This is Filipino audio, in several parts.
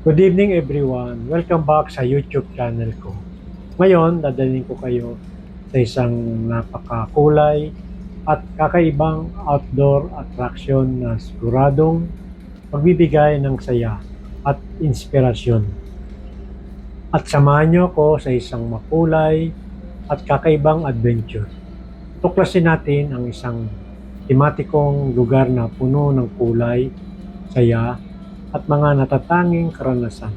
Good evening everyone. Welcome back sa YouTube channel ko. Ngayon, dadalhin ko kayo sa isang napakakulay at kakaibang outdoor attraction na siguradong magbibigay ng saya at inspirasyon. At samahan niyo ako sa isang makulay at kakaibang adventure. Tuklasin natin ang isang tematikong lugar na puno ng kulay, saya at mga natatanging karanasan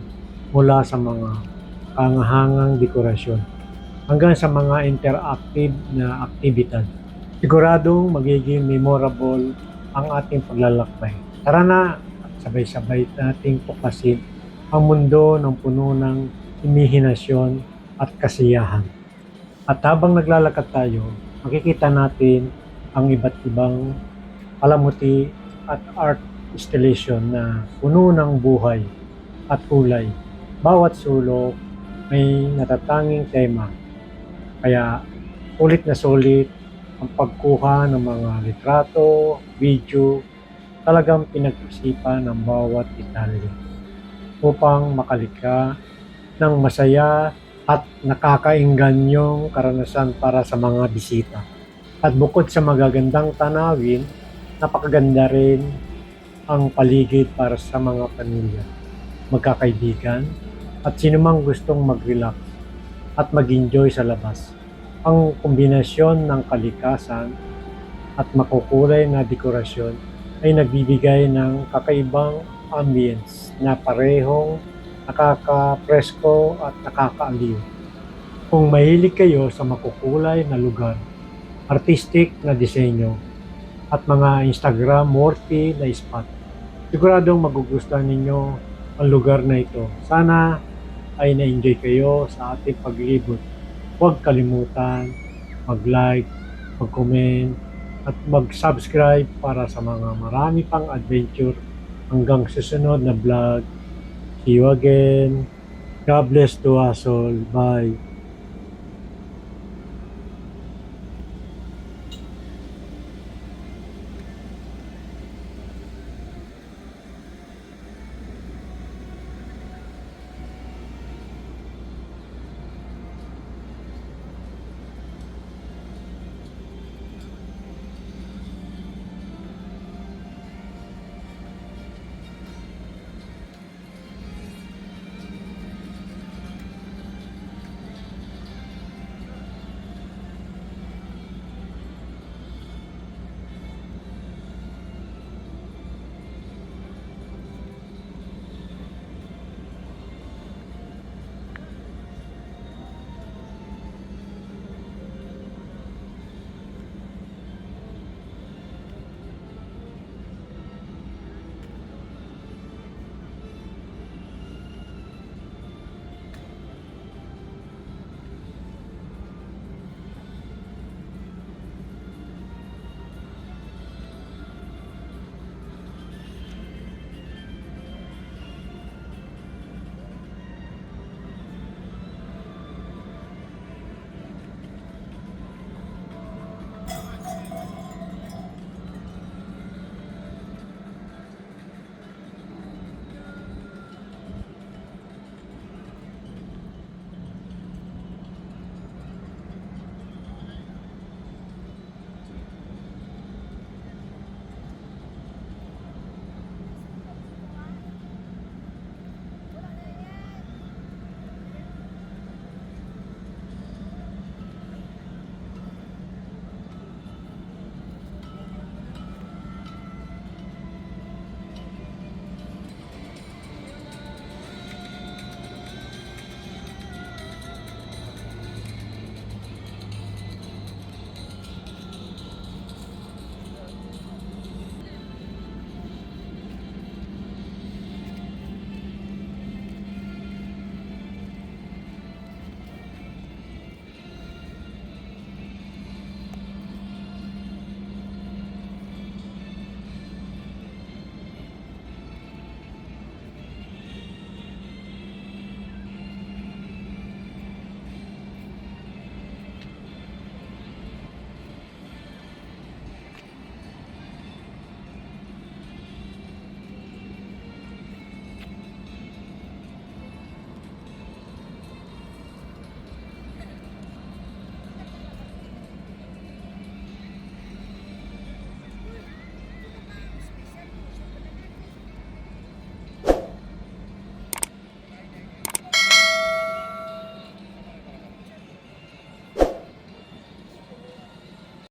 mula sa mga kahangahangang dekorasyon hanggang sa mga interactive na aktibidad. Siguradong magiging memorable ang ating paglalakbay. Tara na at sabay-sabay nating tuklasin ang mundo ng puno ng imahinasyon at kasiyahan. At habang naglalakad tayo, makikita natin ang iba't ibang palamuti at art installation na puno ng buhay at kulay. Bawat sulok may natatanging tema, kaya ulit na sulit ang pagkuha ng mga litrato, video, talagang pinag-isipan ng bawat detalye upang makalika ng masaya at nakakaingganyong karanasan para sa mga bisita. At bukod sa magagandang tanawin, napakaganda rin ang paligid para sa mga pamilya, magkakaibigan, at sinumang gustong mag-relax at mag-enjoy sa labas. Ang kombinasyon ng kalikasan at makukulay na dekorasyon ay nagbibigay ng kakaibang ambience na parehong nakaka-presko at nakakaaliw. Kung mahilig kayo sa makukulay na lugar, artistic na disenyo, at mga Instagram worthy na spot, siguradong magugustuhan ninyo ang lugar na ito. Sana ay na-enjoy kayo sa ating paglibot. Huwag kalimutan mag-like, mag-comment, at mag-subscribe para sa mga marami pang adventure hanggang susunod na vlog. See you again. God bless to us all. Bye.